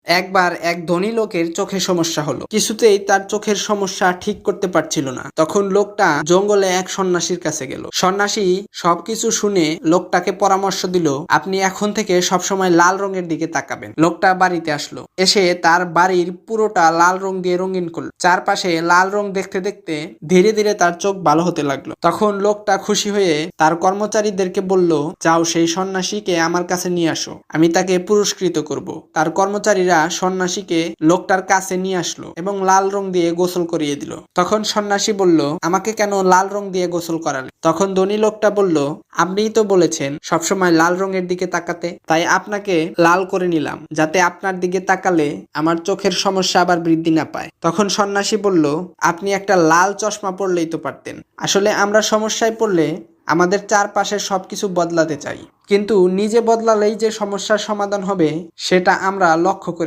একবার এক ধনী লোকের চোখে সমস্যা হলো, কিছুতেই তার চোখের সমস্যা ঠিক করতে পারছিল না। তখন লোকটা জঙ্গলে এক সন্ন্যাসীর কাছে গেল। সন্ন্যাসী সবকিছু শুনে লোকটাকে পরামর্শ দিল, আপনি এখন থেকে সবসময় লাল রঙের দিকে তাকাবেন। লোকটা বাড়িতে আসলো, এসে তার বাড়ির পুরোটা লাল রং দিয়ে রঙিন করলো। চারপাশে লাল রং দেখতে দেখতে ধীরে ধীরে তার চোখ ভালো হতে লাগলো। তখন লোকটা খুশি হয়ে তার কর্মচারীদেরকে বলল, যাও সেই সন্ন্যাসীকে আমার কাছে নিয়ে আসো, আমি তাকে পুরস্কৃত করব। তার কর্মচারীরা সন্ন্যাসীকে লোকটার কাছে নিয়ে আসলো এবং লাল রং দিয়ে গোসল করিয়ে দিল। তখন সন্ন্যাসী বলল, আমাকে কেন লাল রং দিয়ে গোসল করালে? তখন ধনী লোকটা বলল, আপনিই তো বলেছেন সবসময় লাল রঙের দিকে তাকাতে, তাই আপনাকে লাল করে নিলাম, যাতে আপনার দিকে তাকালে আমার চোখের সমস্যা আবার বৃদ্ধি না পায়। তখন সন্ন্যাসী বলল, আপনি একটা লাল চশমা পরলেই তো পারতেন। আসলে আমরা সমস্যায় পড়লে আমাদের চারপাশের সবকিছু বদলাতে চাই, কিন্তু নিজে বদলালেই যে সমস্যার সমাধান হবে সেটা আমরা লক্ষ্য করি।